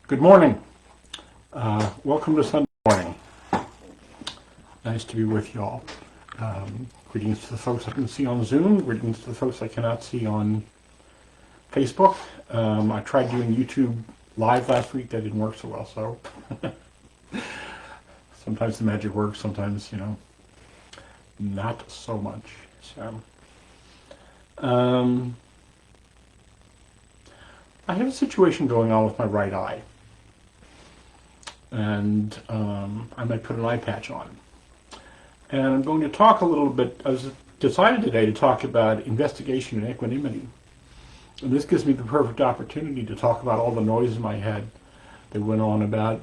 Good morning. Welcome to Sunday morning. Nice to be with you all. Greetings to the folks I can see on Zoom. Greetings to the folks I cannot see on Facebook. I tried doing YouTube live last week. That didn't work so well, so sometimes the magic works, sometimes, not so much. So, I have a situation going on with my right eye. And I might put an eye patch on. And I'm going to talk a little bit, I was decided today to talk about investigation and equanimity. And this gives me the perfect opportunity to talk about all the noise in my head that went on about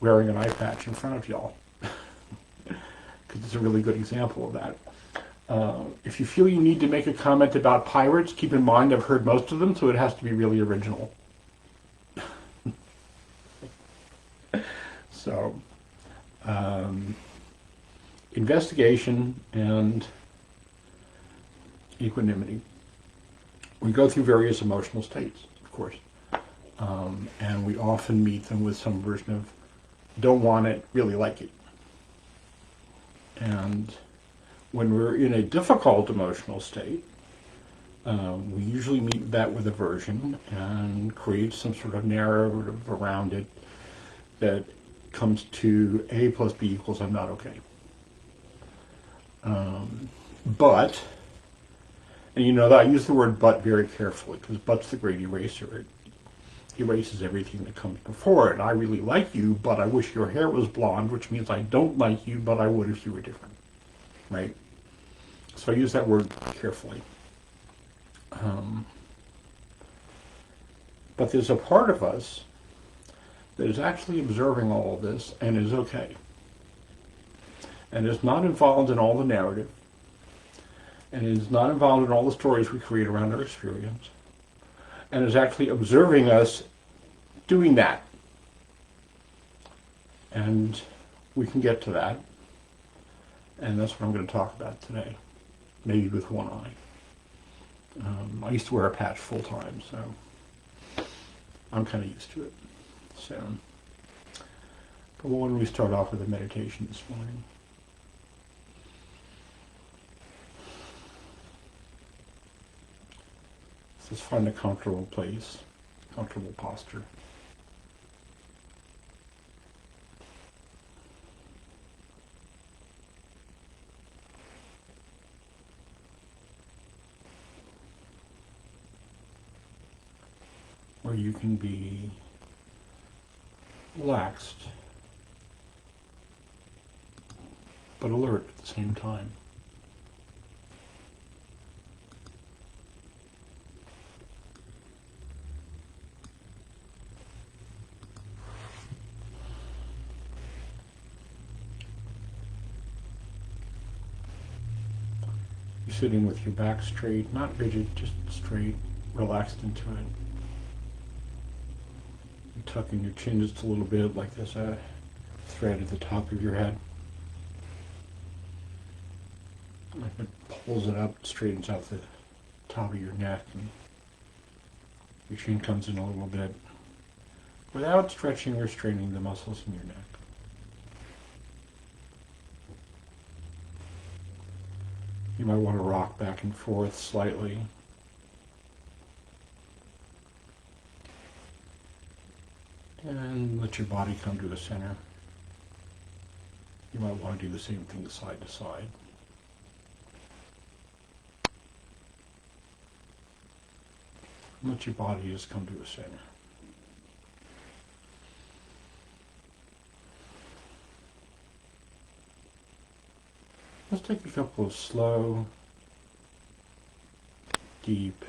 wearing an eye patch in front of y'all. Because it's a really good example of that. If you feel you need to make a comment about pirates, keep in mind I've heard most of them, so it has to be really original. So, investigation and equanimity. We go through various emotional states, of course, and we often meet them with some version of don't want it, really like it. And when we're in a difficult emotional state, we usually meet that with aversion and create some sort of narrative around it that comes to A plus B equals I'm not okay. But, and that I use the word but very carefully because but's the great eraser. It erases everything that comes before it. I really like you, but I wish your hair was blonde, which means I don't like you, but I would if you were different, right? So I use that word carefully. But there's a part of us that is actually observing all of this and is okay. And is not involved in all the narrative. And is not involved in all the stories we create around our experience. And is actually observing us doing that. And we can get to that. And that's what I'm going to talk about today. Maybe with one eye. I used to wear a patch full time, so I'm kind of used to it. So, but why don't we start off with a meditation this morning? Just find a comfortable place, comfortable posture. Where you can be relaxed, but alert at the same time. You're sitting with your back straight, not rigid, just straight, relaxed into it. You're tucking your chin just a little bit like there's a thread at the top of your head. Like it pulls it up, straightens out the top of your neck, and your chin comes in a little bit without stretching or straining the muscles in your neck. You might want to rock back and forth slightly. And let your body come to the center. You might want to do the same thing side to side. Let your body just come to the center. Let's take a couple of slow, deep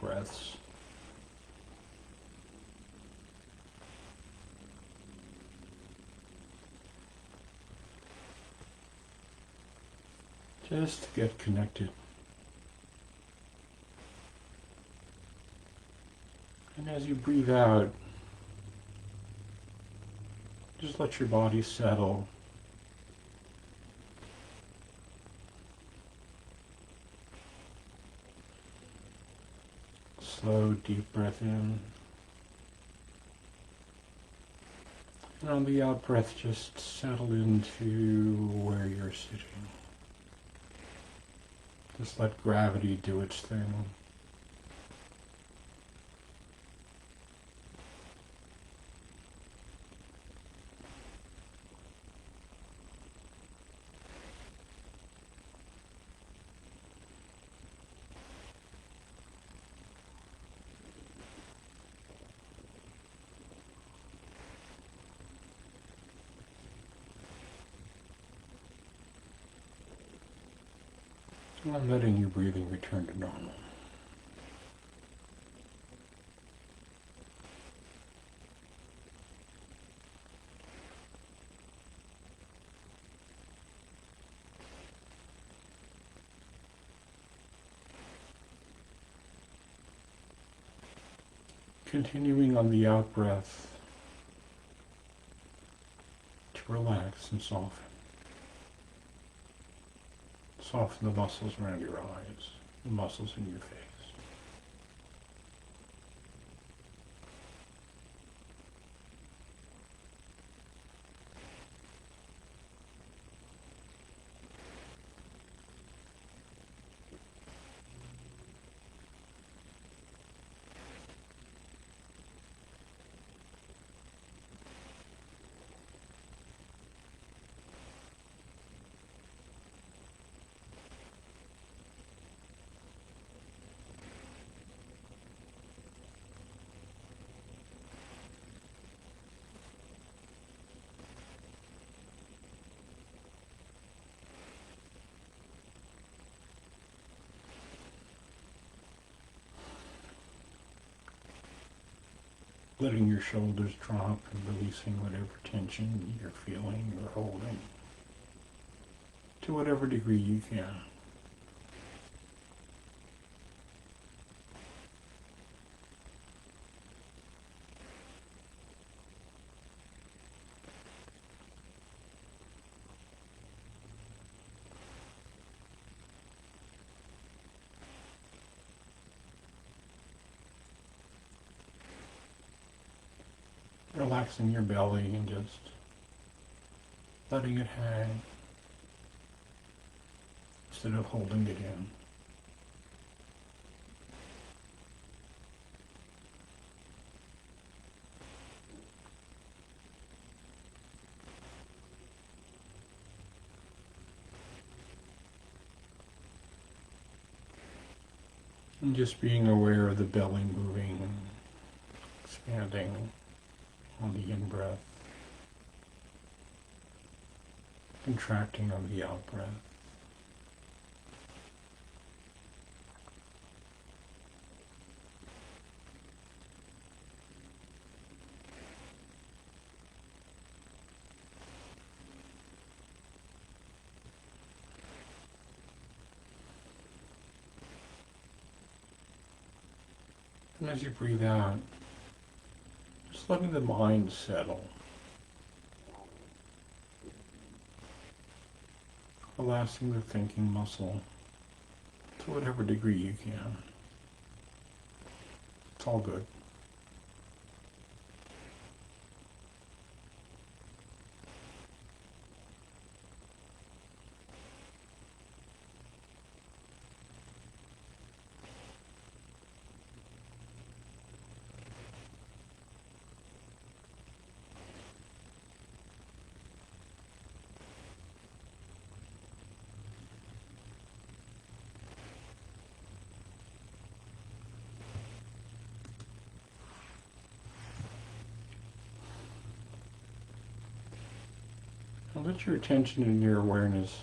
breaths. Just to get connected. And as you breathe out, just let your body settle. Slow, deep breath in. And on the out breath, just settle into where you're sitting. Just let gravity do its thing. And I'm letting your breathing return to normal. Continuing on the out breath to relax and soften. Soften the muscles around your eyes, the muscles in your face. Letting your shoulders drop and releasing whatever tension you're feeling or holding to whatever degree you can. Relaxing your belly and just letting it hang instead of holding it in. And just being aware of the belly moving, expanding on the in-breath, contracting on the out-breath. And as you breathe out, just letting the mind settle. Relaxing the thinking muscle to whatever degree you can. It's all good. And let your attention and your awareness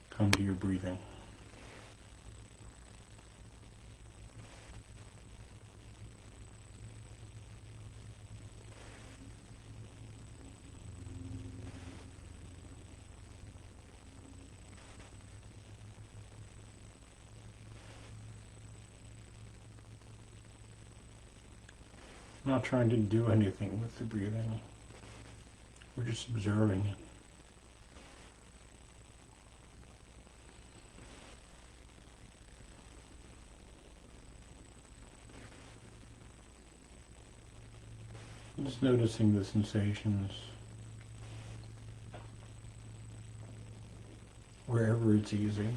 come to your breathing. Not trying to do anything with the breathing. We're just observing it. Just noticing the sensations wherever it's easy.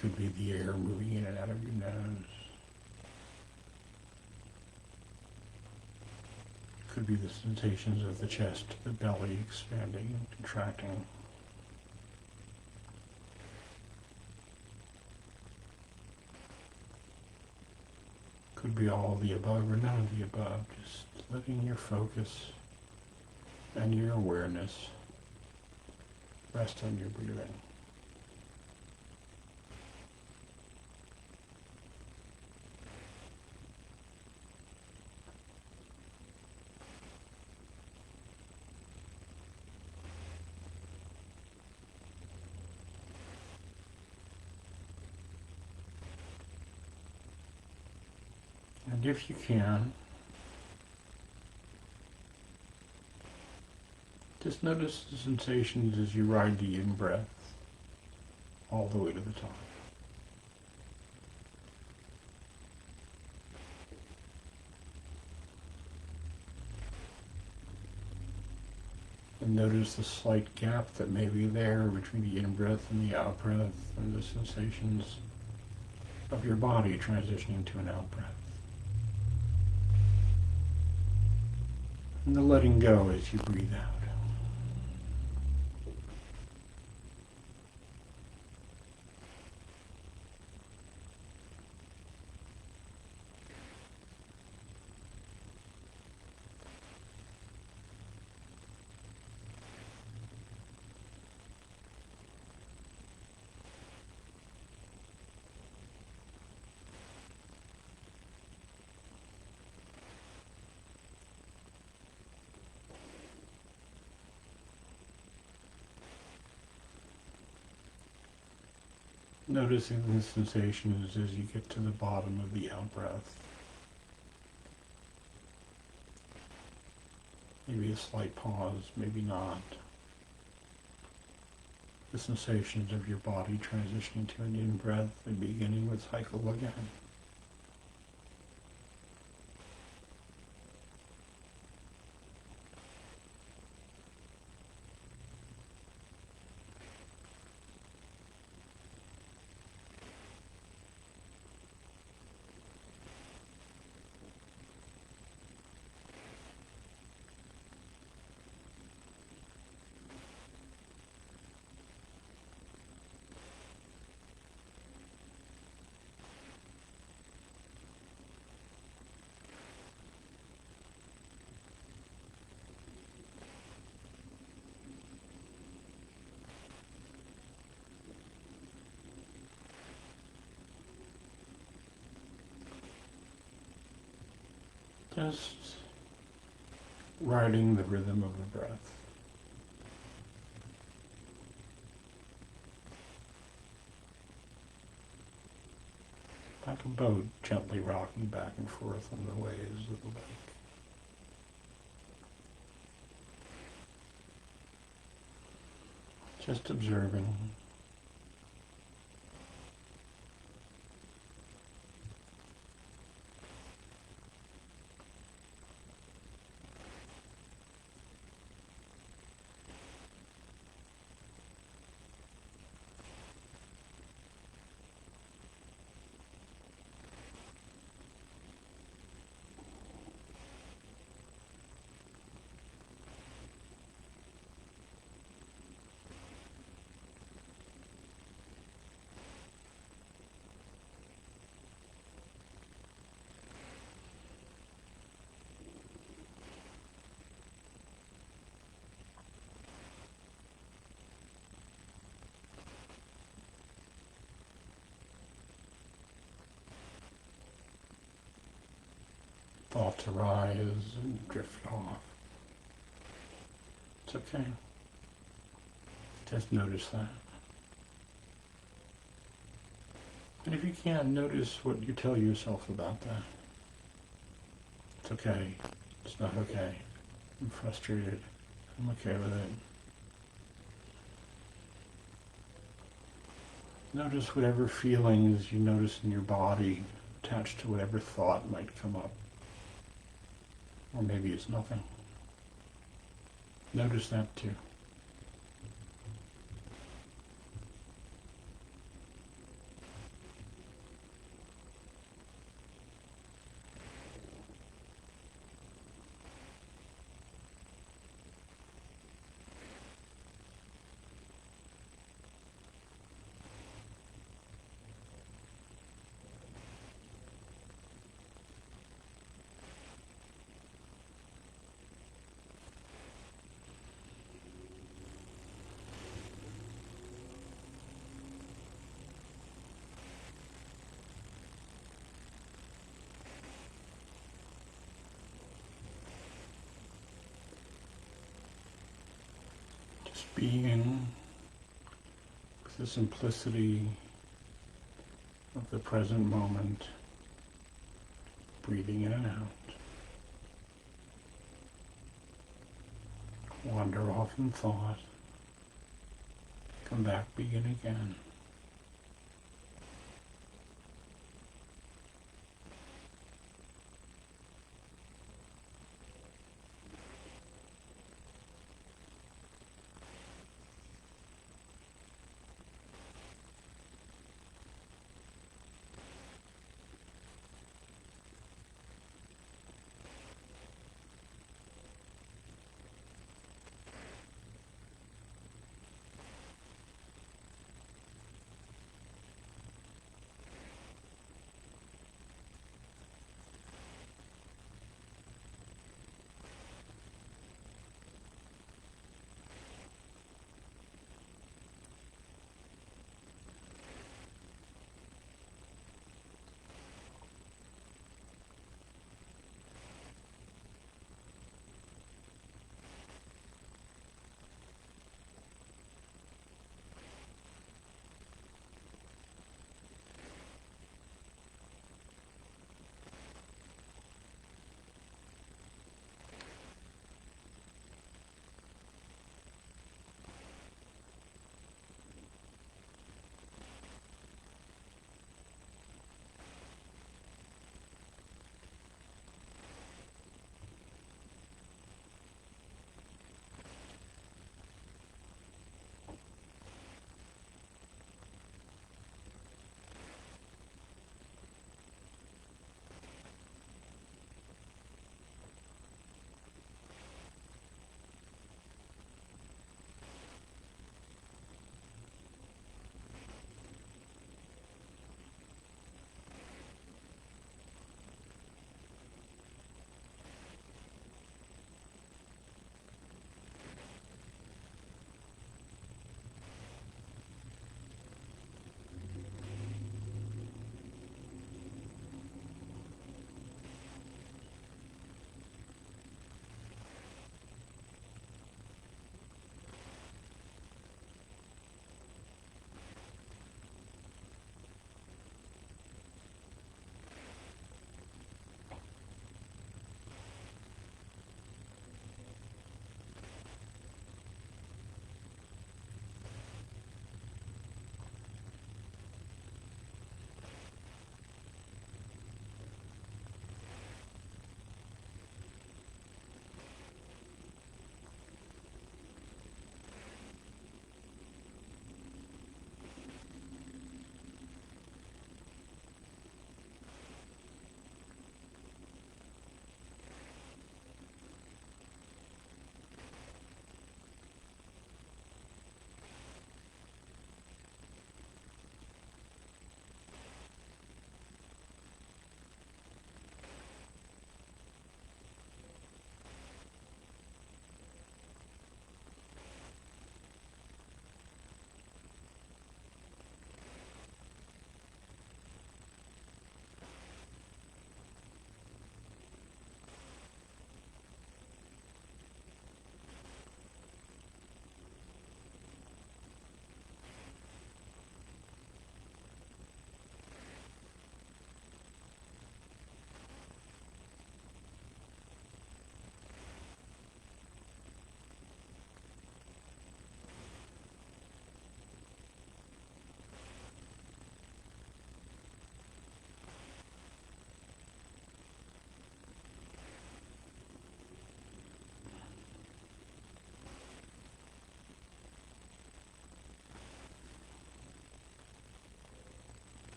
Could be the air moving in and out of your nose. Could be the sensations of the chest, the belly expanding and contracting. Could be all of the above or none of the above. Just letting your focus and your awareness rest on your breathing. And if you can, just notice the sensations as you ride the in-breath all the way to the top. And notice the slight gap that may be there between the in-breath and the out-breath, and the sensations of your body transitioning to an out-breath. And the letting go as you breathe out. Noticing the sensations as you get to the bottom of the out-breath. Maybe a slight pause, maybe not. The sensations of your body transitioning to an in-breath and beginning with cycle again. Just riding the rhythm of the breath. Like a boat gently rocking back and forth on the waves of the lake. Just observing. Thoughts arise and drift off. It's okay. Just notice that. And if you can, notice what you tell yourself about that. It's okay. It's not okay. I'm frustrated. I'm okay with it. Notice whatever feelings you notice in your body attached to whatever thought might come up. Or maybe it's nothing. Notice that too. Just being with the simplicity of the present moment, breathing in and out. Wander off in thought. Come back, begin again.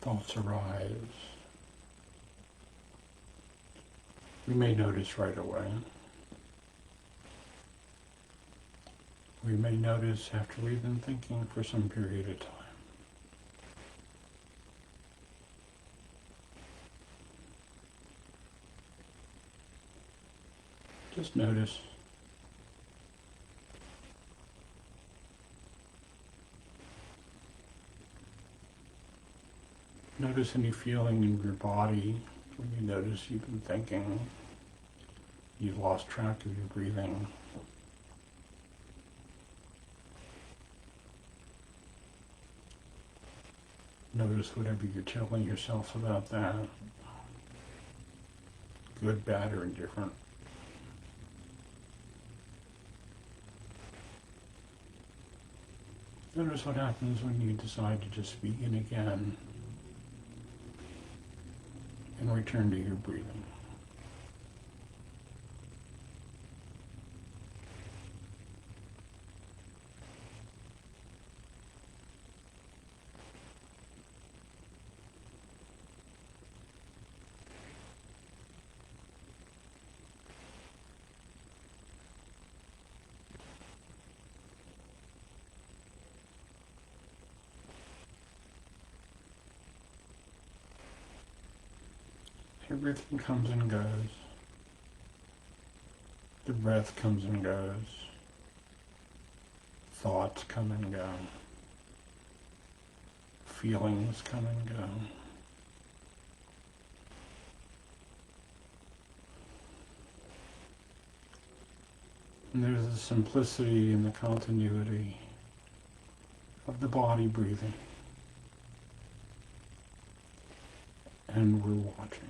thoughts arise, we may notice right away. We may notice after we've been thinking for some period of time. Just notice. Notice any feeling in your body when you notice you've been thinking, you've lost track of your breathing. Notice whatever you're telling yourself about that, good, bad, or indifferent. Notice what happens when you decide to just begin again and return to your breathing. Everything comes and goes. The breath comes and goes. Thoughts come and go. Feelings come and go. And there's a simplicity in the continuity of the body breathing. And we're watching.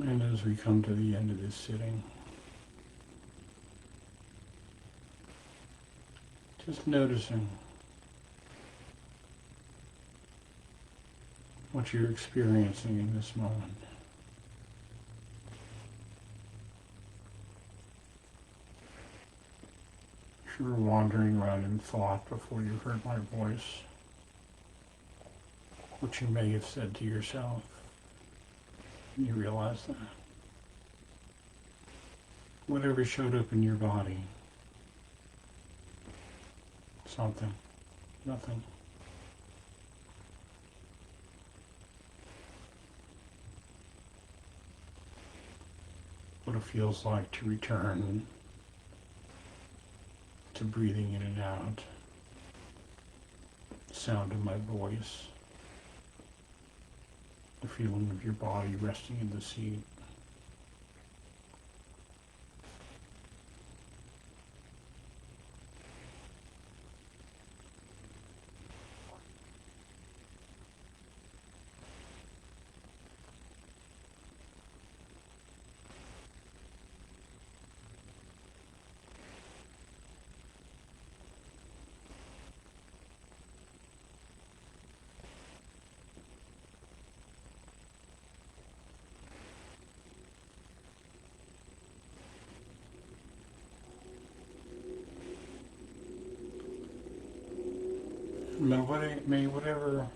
And as we come to the end of this sitting, just noticing what you're experiencing in this moment. If you were wandering around in thought before you heard my voice, what you may have said to yourself, you realize that. Whatever showed up in your body, something, nothing. What it feels like to return to breathing in and out, the sound of my voice, the feeling of your body resting in the seat. May whatever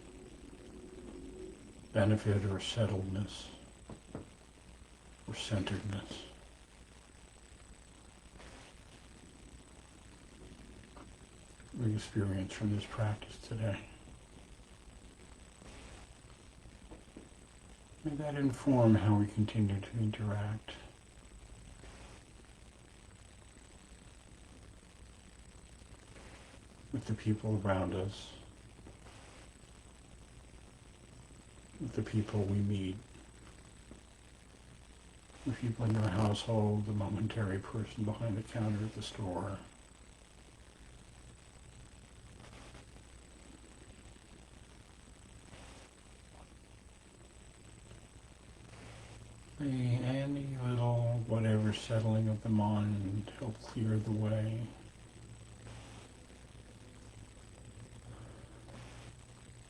benefit or settledness or centeredness we experience from this practice today, may that inform how we continue to interact with the people around us, with the people we meet, the people in your household, the momentary person behind the counter at the store. May any little whatever settling of the mind help clear the way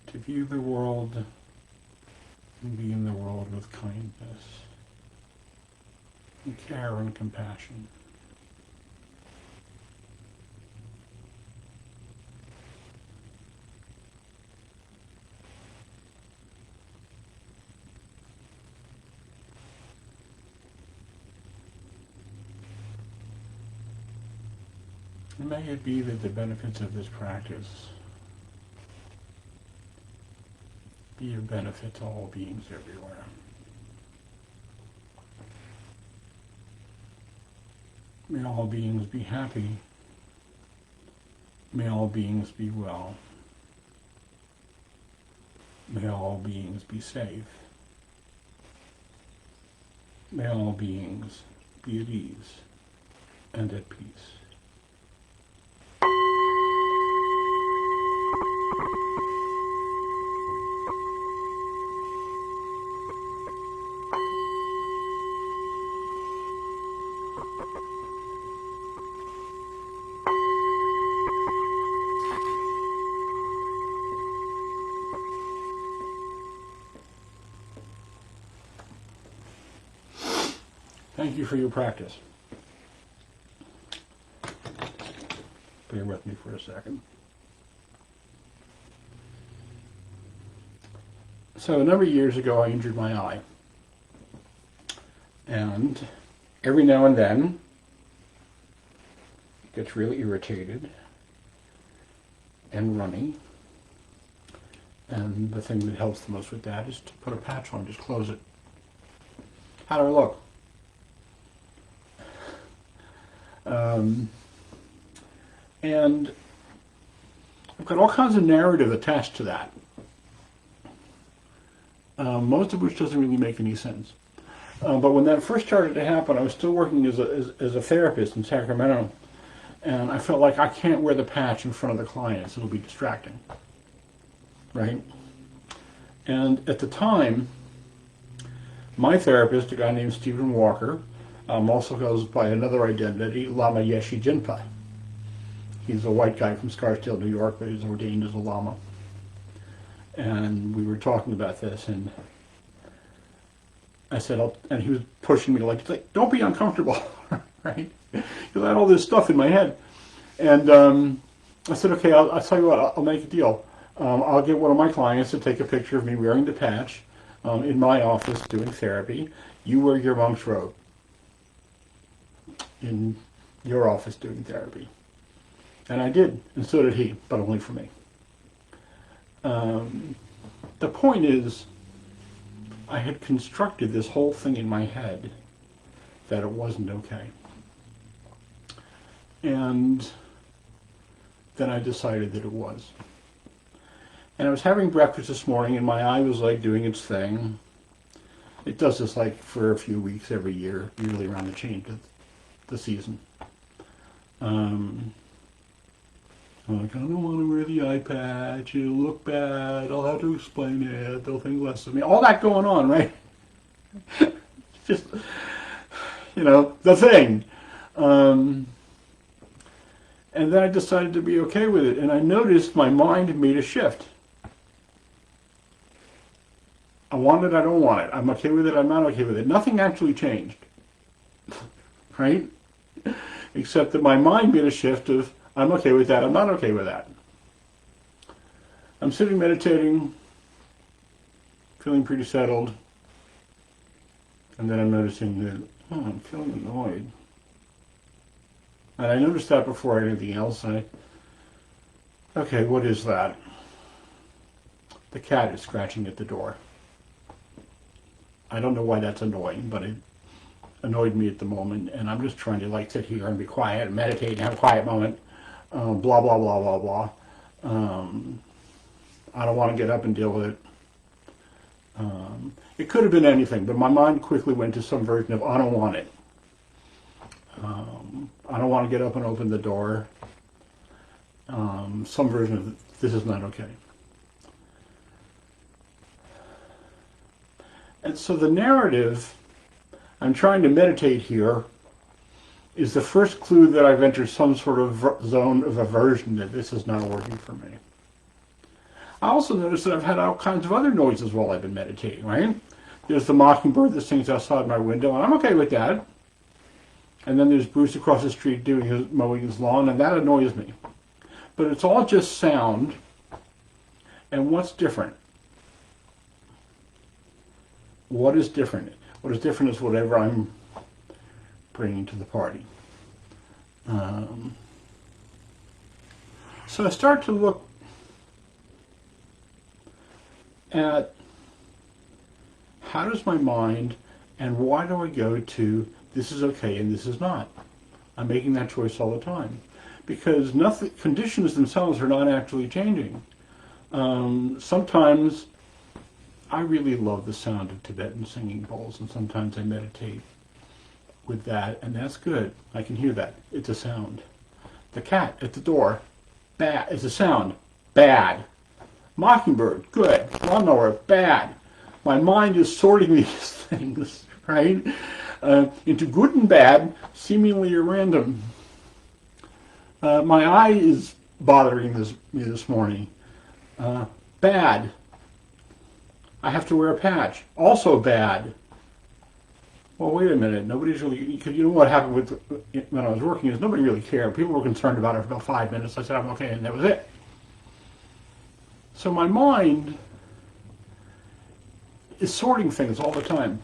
to view the world and be in the world with kindness and care and compassion. And may it be that the benefits of this practice be of benefit to all beings everywhere. May all beings be happy. May all beings be well. May all beings be safe. May all beings be at ease and at peace. Thank you for your practice. Bear with me for a second. So a number of years ago I injured my eye. And every now and then it gets really irritated and runny. And the thing that helps the most with that is to put a patch on, just close it. How do I look? And I've got all kinds of narrative attached to that, most of which doesn't really make any sense. But when that first started to happen, I was still working as a therapist in Sacramento, and I felt like I can't wear the patch in front of the clients. It'll be distracting, right? And at the time, My therapist, a guy named Stephen Walker, also goes by another identity, Lama Yeshe Jinpa. He's a white guy from Scarsdale, New York, but he's ordained as a Lama. And we were talking about this, and I said, and he was pushing me like, don't be uncomfortable, right? Because I had all this stuff in my head. And I said, okay, I'll tell you what, I'll make a deal. I'll get one of my clients to take a picture of me wearing the patch in my office doing therapy. You wear your monk's robe in your office doing therapy. And I did, and so did he, but only for me. The point is, I had constructed this whole thing in my head that it wasn't okay. And then I decided that it was. And I was having breakfast this morning, and my eye was like doing its thing. It does this like for a few weeks every year, usually around the change of the season. I'm like, I don't want to wear the eye patch, it'll look bad, I'll have to explain it, they'll think less of me. All that going on, right? Just, the thing. And then I decided to be okay with it, and I noticed my mind made a shift. I want it, I don't want it. I'm okay with it, I'm not okay with it. Nothing actually changed, right? Except that my mind made a shift of, I'm okay with that, I'm not okay with that. I'm sitting meditating, feeling pretty settled, and then I'm noticing that, I'm feeling annoyed. And I noticed that before anything else. Okay, what is that? The cat is scratching at the door. I don't know why that's annoying, but it annoyed me at the moment, and I'm just trying to sit here and be quiet and meditate and have a quiet moment. Blah, blah, blah, blah, blah. I don't want to get up and deal with it. It could have been anything, but my mind quickly went to some version of, I don't want it. I don't want to get up and open the door. Some version of, this is not okay. And so the narrative I'm trying to meditate here is the first clue that I've entered some sort of zone of aversion that this is not working for me. I also noticed that I've had all kinds of other noises while I've been meditating, right? There's the mockingbird that sings outside my window, and I'm okay with that. And then there's Bruce across the street mowing his lawn, and that annoys me. But it's all just sound. And what's different? What is different? What is different is whatever I'm bringing to the party. So I start to look at how does my mind and why do I go to this is okay and this is not. I'm making that choice all the time because conditions themselves are not actually changing. Sometimes I really love the sound of Tibetan singing bowls, and sometimes I meditate with that, and that's good. I can hear that. It's a sound. The cat at the door, bad. It's a sound. Bad. Mockingbird, good. Lawnmower, bad. My mind is sorting these things, right, into good and bad, seemingly random. My eye is bothering me this morning. Bad. I have to wear a patch. Also bad. Well, wait a minute. Nobody's really, because you know what happened when I was working is nobody really cared. People were concerned about it for about 5 minutes. I said, I'm okay, and that was it. So my mind is sorting things all the time.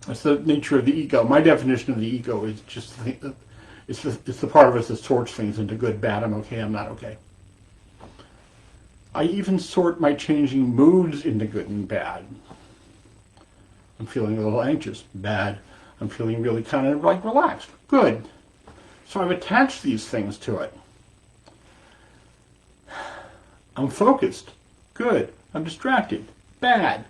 That's the nature of the ego. My definition of the ego is just, it's the part of us that sorts things into good, bad, I'm okay, I'm not okay. I even sort my changing moods into good and bad. I'm feeling a little anxious, bad. I'm feeling really kind of relaxed, good. So I've attached these things to it. I'm focused, good. I'm distracted, bad.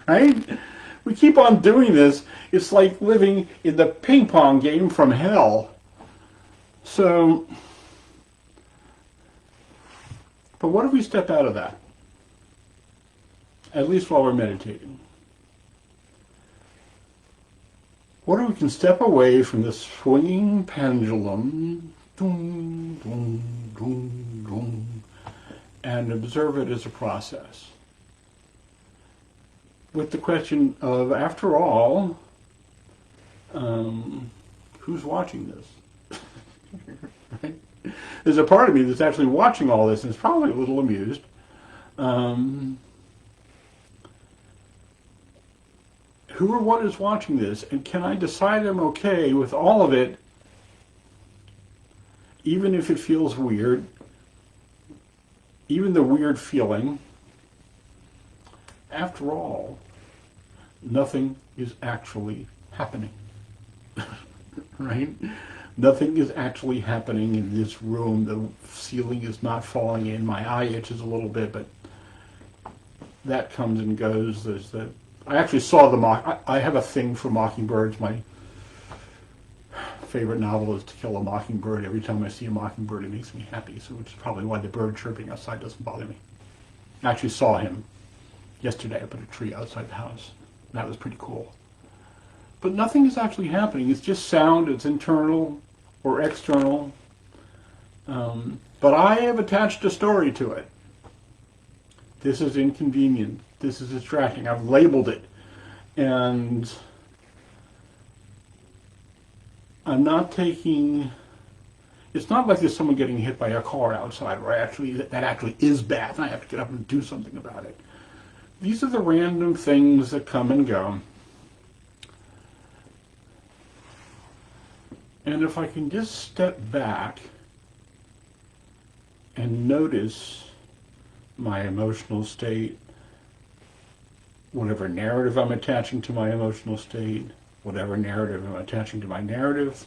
Right? We keep on doing this. It's like living in the ping pong game from hell. So, but what if we step out of that? At least while we're meditating. What if we can step away from the swinging pendulum, doom, doom, doom, doom, and observe it as a process? With the question of, after all, who's watching this? Right? There's a part of me that's actually watching all this and is probably a little amused. Who or what is watching this, and can I decide I'm okay with all of it, even if it feels weird, even the weird feeling? After all, nothing is actually happening, right? Nothing is actually happening in this room. The ceiling is not falling in. My eye itches a little bit, but that comes and goes. There's the I actually saw the I have a thing for mockingbirds. My favorite novel is To Kill a Mockingbird. Every time I see a mockingbird, it makes me happy, so which is probably why the bird chirping outside doesn't bother me. I actually saw him yesterday up at a tree outside the house. That was pretty cool. But nothing is actually happening. It's just sound. It's internal or external. But I have attached a story to it. This is inconvenient. This is distracting. I've labeled it. And I'm not taking... It's not like there's someone getting hit by a car outside where that actually is bad and I have to get up and do something about it. These are the random things that come and go. And if I can just step back and notice my emotional state, whatever narrative I'm attaching to my emotional state, whatever narrative I'm attaching to my narrative,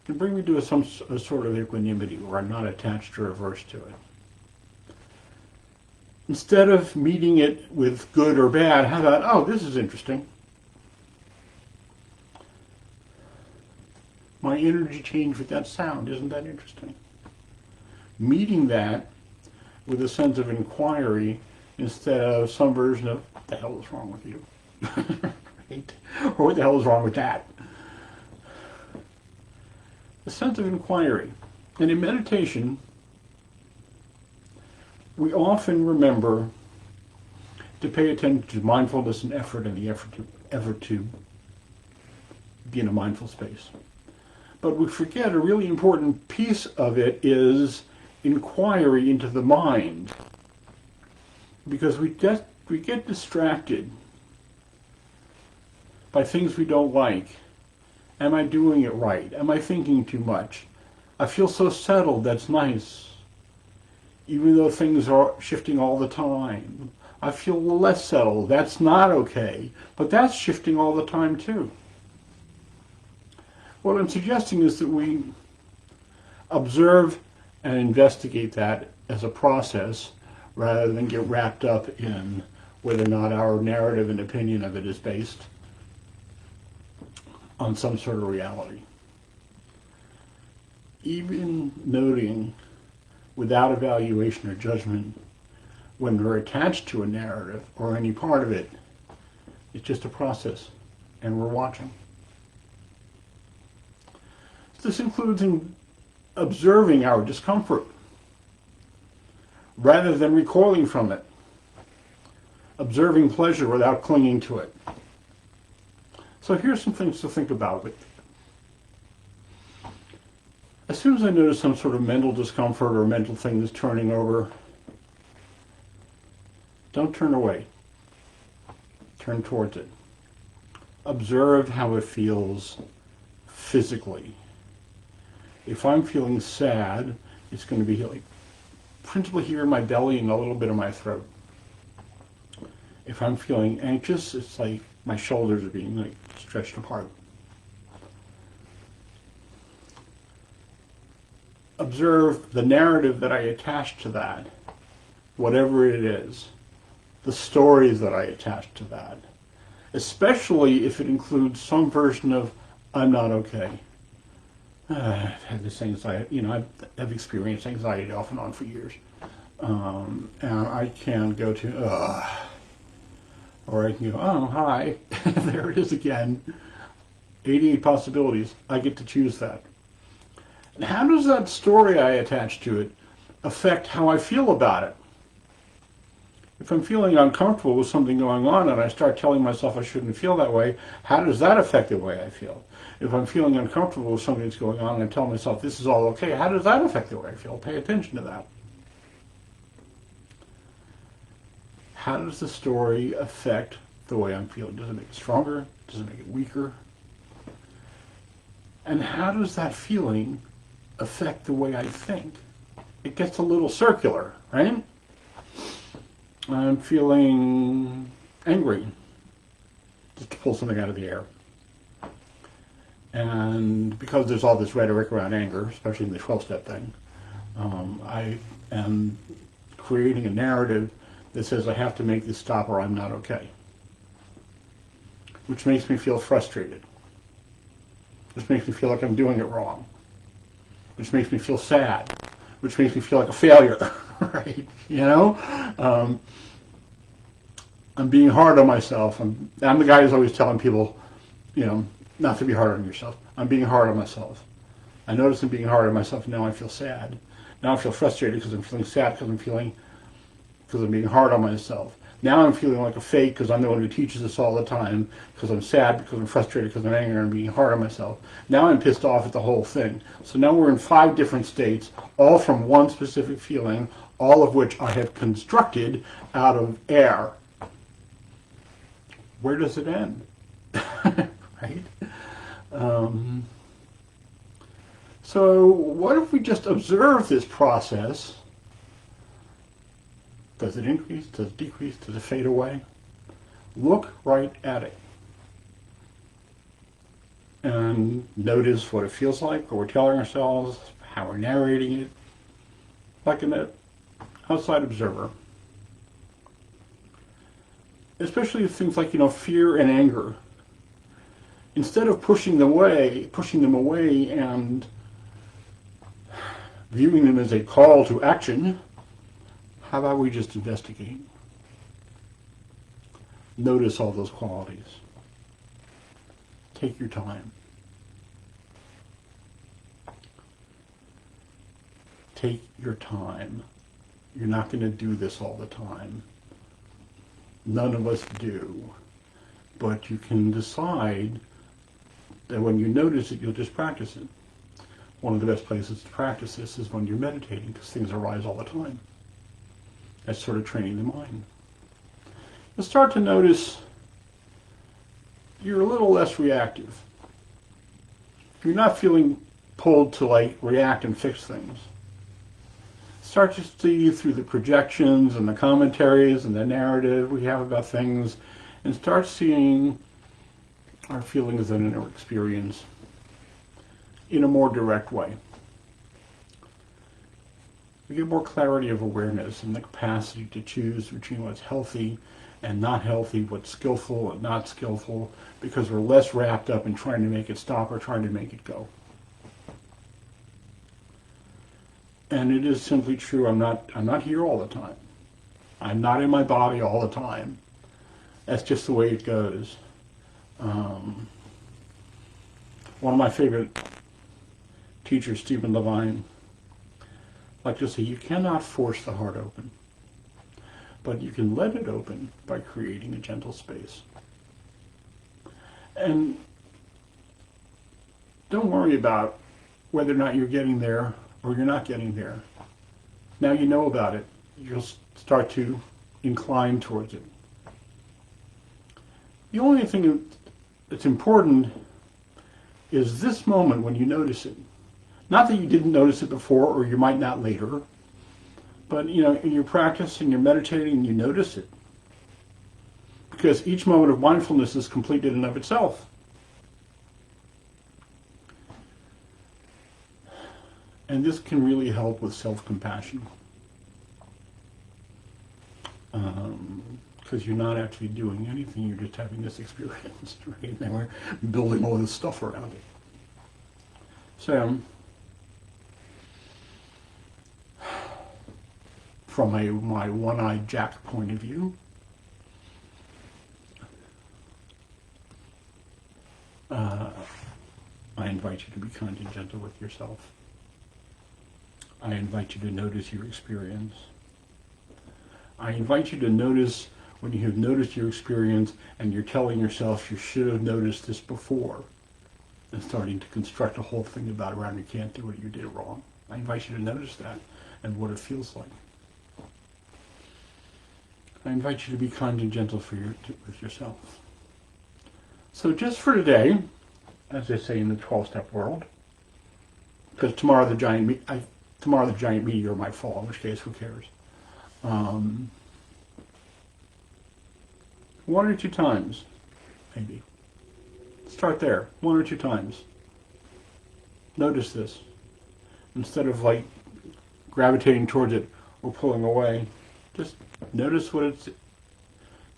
can bring me to a sort of equanimity where I'm not attached or averse to it. Instead of meeting it with good or bad, how about, oh, this is interesting. My energy changed with that sound. Isn't that interesting? Meeting that with a sense of inquiry instead of some version of, what the hell is wrong with you? Right? Or what the hell is wrong with that? A sense of inquiry. And in meditation, we often remember to pay attention to mindfulness and effort and the effort to be in a mindful space. But we forget a really important piece of it is inquiry into the mind. Because we get distracted by things we don't like. Am I doing it right? Am I thinking too much? I feel so settled, that's nice. Even though things are shifting all the time. I feel less settled, that's not okay. But that's shifting all the time too. What I'm suggesting is that we observe and investigate that as a process rather than get wrapped up in whether or not our narrative and opinion of it is based on some sort of reality. Even noting without evaluation or judgment when we're attached to a narrative or any part of it, it's just a process and we're watching. This includes in observing our discomfort rather than recoiling from it. Observing pleasure without clinging to it. So here's some things to think about. As soon as I notice some sort of mental discomfort or mental thing that's turning over, don't turn away. Turn towards it. Observe how it feels physically. If I'm feeling sad, it's going to be like principally here in my belly and a little bit in my throat. If I'm feeling anxious, it's like my shoulders are being like stretched apart. Observe the narrative that I attach to that, whatever it is, the stories that I attach to that, especially if it includes some version of I'm not okay. I've had this anxiety, I've experienced anxiety off and on for years. And I can go to, Or I can go, oh, hi, there it is again. 88 possibilities. I get to choose that. And how does that story I attach to it affect how I feel about it? If I'm feeling uncomfortable with something going on and I start telling myself I shouldn't feel that way, how does that affect the way I feel? If I'm feeling uncomfortable with something that's going on and I tell myself this is all okay, how does that affect the way I feel? Pay attention to that. How does the story affect the way I'm feeling? Does it make it stronger? Does it make it weaker? And how does that feeling affect the way I think? It gets a little circular, right? I'm feeling angry, just to pull something out of the air. And because there's all this rhetoric around anger, especially in the 12-step thing, I am creating a narrative that says I have to make this stop or I'm not okay, which makes me feel frustrated, which makes me feel like I'm doing it wrong, which makes me feel sad, which makes me feel like a failure, right? You know? I'm being hard on myself. I'm the guy who's always telling people, you know, not to be hard on yourself. I'm being hard on myself. I notice I'm being hard on myself, and now I feel sad. Now I feel frustrated because I'm feeling sad because I'm being hard on myself. Now I'm feeling like a fake because I'm the one who teaches this all the time, because I'm sad, because I'm frustrated, because I'm angry, and I'm being hard on myself. Now I'm pissed off at the whole thing. So now we're in 5 different states, all from one specific feeling, all of which I have constructed out of air. Where does it end? Right? So what if we just observe this process? Does it increase? Does it decrease? Does it fade away? Look right at it. And notice what it feels like, what we're telling ourselves, how we're narrating it, like an outside observer. Especially things like, fear and anger. Instead of pushing them away and viewing them as a call to action, how about we just investigate? Notice all those qualities. Take your time. Take your time. You're not going to do this all the time. None of us do. But you can decide that when you notice it, you'll just practice it. One of the best places to practice this is when you're meditating, because things arise all the time. That's sort of training the mind. You'll start to notice you're a little less reactive. You're not feeling pulled to react and fix things. Start to see through the projections and the commentaries and the narrative we have about things, and start seeing our feelings and our experience in a more direct way. We get more clarity of awareness and the capacity to choose between what's healthy and not healthy, what's skillful and not skillful, because we're less wrapped up in trying to make it stop or trying to make it go. And it is simply true, I'm not here all the time. I'm not in my body all the time. That's just the way it goes. One of my favorite teachers, Stephen Levine, liked to say, you cannot force the heart open, but you can let it open by creating a gentle space. And don't worry about whether or not you're getting there or you're not getting there. Now you know about it, you'll start to incline towards it. The only thing that's important is this moment when you notice it. Not that you didn't notice it before, or you might not later, but in your practice and you're meditating and you notice it. Because each moment of mindfulness is complete in and of itself. And this can really help with self-compassion. Because you're not actually doing anything, you're just having this experience, right? And we're building all this stuff around it. So, from my one-eyed Jack point of view, I invite you to be kind and gentle with yourself. I invite you to notice your experience. I invite you to notice when you have noticed your experience and you're telling yourself you should have noticed this before, and starting to construct a whole thing about around you can't do it, you did it wrong. I invite you to notice that and what it feels like. I invite you to be kind and gentle with yourself. So just for today, as they say in the 12-step world, because tomorrow the giant meteor might fall, in which case, who cares? 1 or 2 times, maybe. Start there, 1 or 2 times. Notice this. Instead of like gravitating towards it or pulling away, just notice what it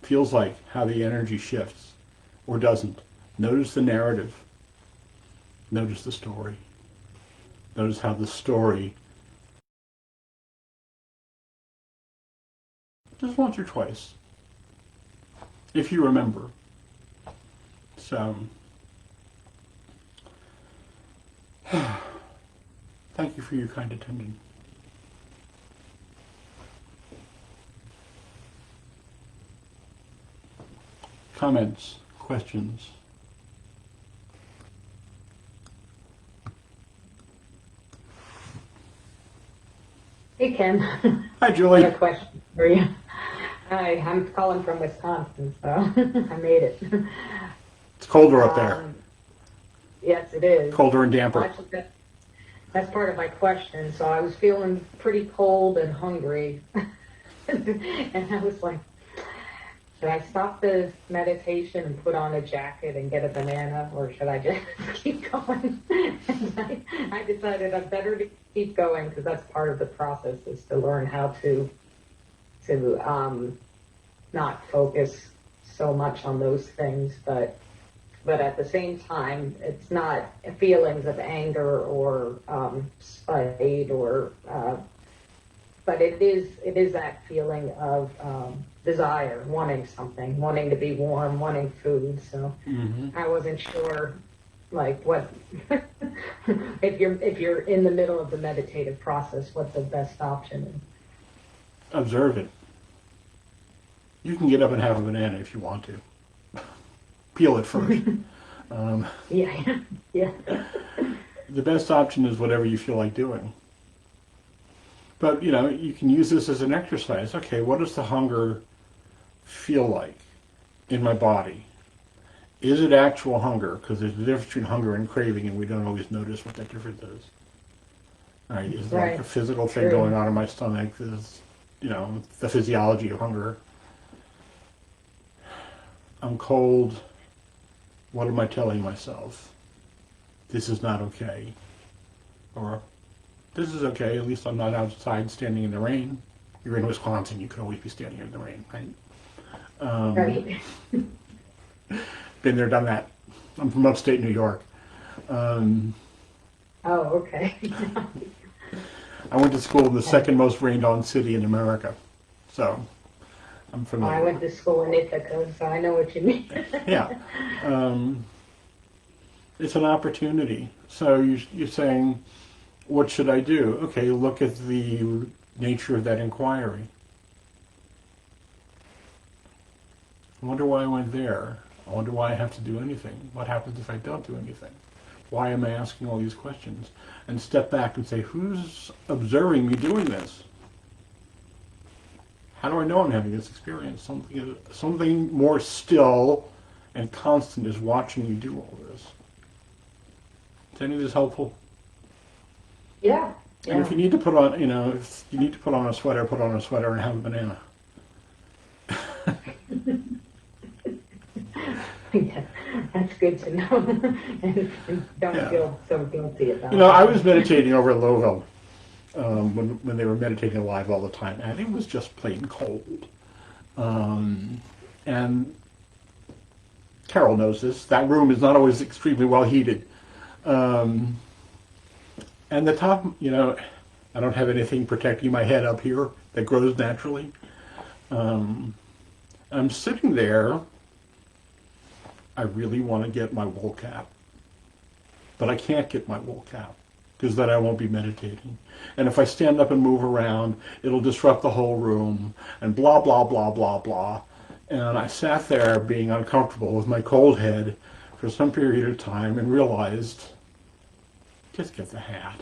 feels like, how the energy shifts or doesn't. Notice the narrative. Notice the story. Notice how the story, just once or twice, if you remember. So, thank you for your kind attention. Comments, questions? Hey, Ken. Hi, I Julie. have a question for you. Hi, I'm calling from Wisconsin, so I made it. It's colder up there. Yes, it is. Colder and damper. Actually, that's part of my question. So I was feeling pretty cold and hungry. And I was like, should I stop the meditation and put on a jacket and get a banana, or should I just keep going? And I decided I'm better to keep going, because that's part of the process, is to learn how to not focus so much on those things, but at the same time, it's not feelings of anger or spite or but it is that feeling of desire, wanting something, wanting to be warm, wanting food. So I wasn't sure, like, what if you're in the middle of the meditative process, what the best option is. Observe it. You can get up and have a banana if you want to. Peel it first. Yeah. The best option is whatever you feel like doing. But, you can use this as an exercise. Okay, what does the hunger feel like in my body? Is it actual hunger? Because there's a difference between hunger and craving, and we don't always notice what that difference is. All right, is there like a physical thing going on in my stomach? Is, the physiology of hunger. I'm cold. What am I telling myself? This is not okay. Or, this is okay, at least I'm not outside standing in the rain. You're in Wisconsin, you could always be standing in the rain, right? Right. Been there, done that. I'm from upstate New York. Oh, okay. I went to school in the second most rained on city in America. So, I'm familiar. I went to school in Ithaca, so I know what you mean. Yeah. It's an opportunity. So you're saying, what should I do? Okay, look at the nature of that inquiry. I wonder why I went there. I wonder why I have to do anything. What happens if I don't do anything? Why am I asking all these questions? And step back and say, who's observing me doing this? How do I know I'm having this experience? Something more still and constant is watching you do all this. Is any of this helpful? Yeah. And if you need to put on, if you need to put on a sweater and have a banana. Yeah, that's good to know. and don't feel so guilty about it. I was meditating over in Louisville when they were meditating live all the time, and it was just plain cold. And Carol knows this. That room is not always extremely well heated. And the top, I don't have anything protecting my head up here that grows naturally. I'm sitting there, I really want to get my wool cap, but I can't get my wool cap because then I won't be meditating. And if I stand up and move around, it'll disrupt the whole room and blah, blah, blah, blah, blah. And I sat there being uncomfortable with my cold head for some period of time and realized, just get the hat.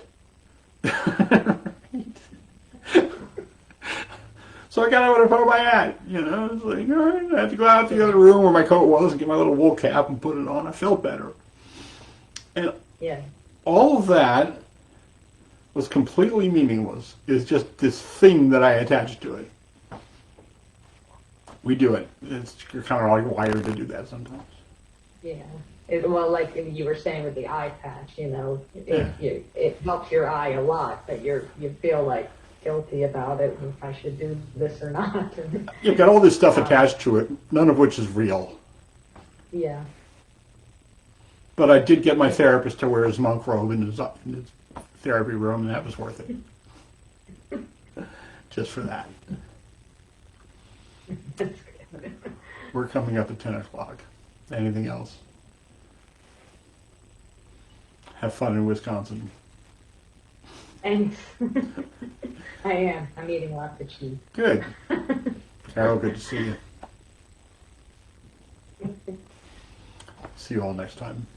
So I got out and put on my hat, you know. It's like, all right, I had to go out to the other room where my coat was and get my little wool cap and put it on. I felt better. And Yeah. all of that was completely meaningless. It's just this thing that I attached to it. We do it. You're kind of like wired to do that sometimes. Yeah. Well, like you were saying with the eye patch, you know, it helps your eye a lot, but you feel like guilty about it, if I should do this or not. You've got all this stuff attached to it, none of which is real. Yeah. But I did get my therapist to wear his monk robe in his therapy room, and that was worth it. Just for that. That's good. We're coming up at 10 o'clock. Anything else? Have fun in Wisconsin. Thanks. I am. I'm eating lots of cheese. Good. Carol, good to see you. See you all next time.